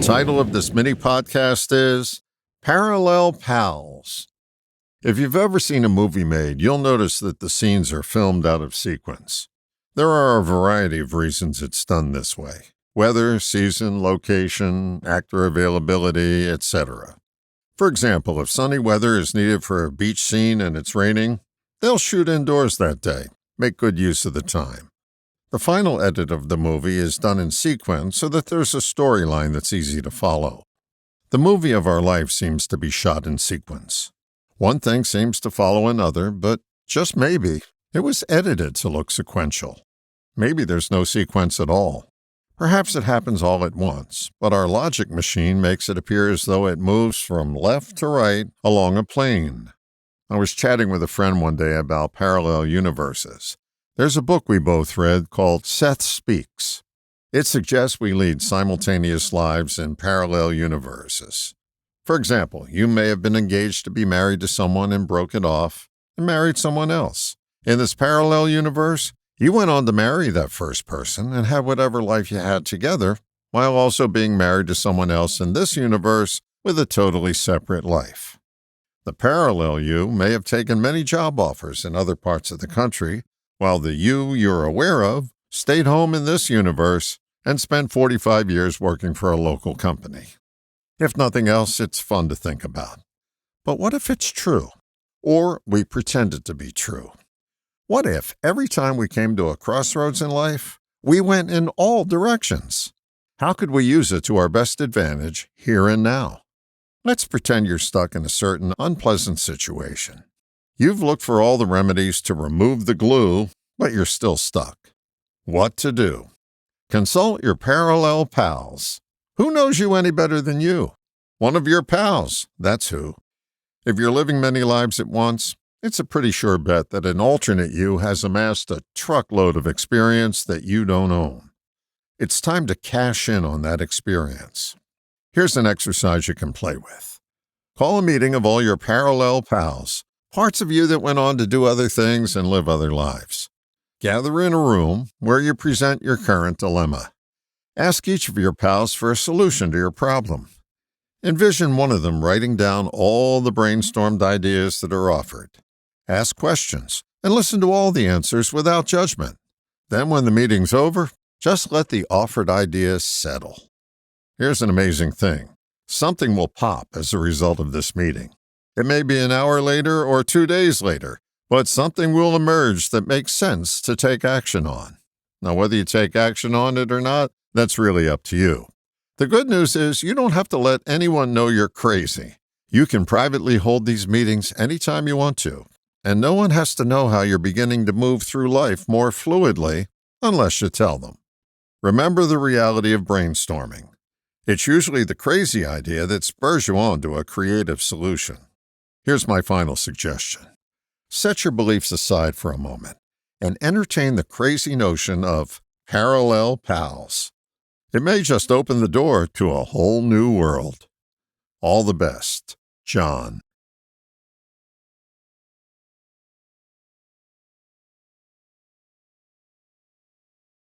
title of this mini podcast is Parallel Pals. If you've ever seen a movie made, you'll notice that the scenes are filmed out of sequence. There are a variety of reasons it's done this way: weather, season, location, actor availability, etc. For example, if sunny weather is needed for a beach scene and it's raining, they'll shoot indoors that day. Make good use of the time. The final edit of the movie is done in sequence so that there's a storyline that's easy to follow. The movie of our life seems to be shot in sequence. One thing seems to follow another, but just maybe it was edited to look sequential. Maybe there's no sequence at all. Perhaps it happens all at once, but our logic machine makes it appear as though it moves from left to right along a plane. I was chatting with a friend one day about parallel universes. There's a book we both read called Seth Speaks. It suggests we lead simultaneous lives in parallel universes. For example, you may have been engaged to be married to someone and broke it off and married someone else. In this parallel universe, you went on to marry that first person and have whatever life you had together, while also being married to someone else in this universe with a totally separate life. The parallel you may have taken many job offers in other parts of the country, while the you you're aware of stayed home in this universe and spent 45 years working for a local company. If nothing else, it's fun to think about. But what if it's true? Or we pretend it to be true? What if every time we came to a crossroads in life, we went in all directions? How could we use it to our best advantage here and now? Let's pretend you're stuck in a certain unpleasant situation. You've looked for all the remedies to remove the glue, but you're still stuck. What to do? Consult your parallel pals. Who knows you any better than you? One of your pals, that's who. If you're living many lives at once, it's a pretty sure bet that an alternate you has amassed a truckload of experience that you don't own. It's time to cash in on that experience. Here's an exercise you can play with. Call a meeting of all your parallel pals, parts of you that went on to do other things and live other lives. Gather in a room where you present your current dilemma. Ask each of your pals for a solution to your problem. Envision one of them writing down all the brainstormed ideas that are offered. Ask questions and listen to all the answers without judgment. Then when the meeting's over, just let the offered ideas settle. Here's an amazing thing. Something will pop as a result of this meeting. It may be an hour later or 2 days later, but something will emerge that makes sense to take action on. Now, whether you take action on it or not, that's really up to you. The good news is you don't have to let anyone know you're crazy. You can privately hold these meetings anytime you want to, and no one has to know how you're beginning to move through life more fluidly unless you tell them. Remember the reality of brainstorming. It's usually the crazy idea that spurs you on to a creative solution. Here's my final suggestion. Set your beliefs aside for a moment and entertain the crazy notion of parallel pals. It may just open the door to a whole new world. All the best, John.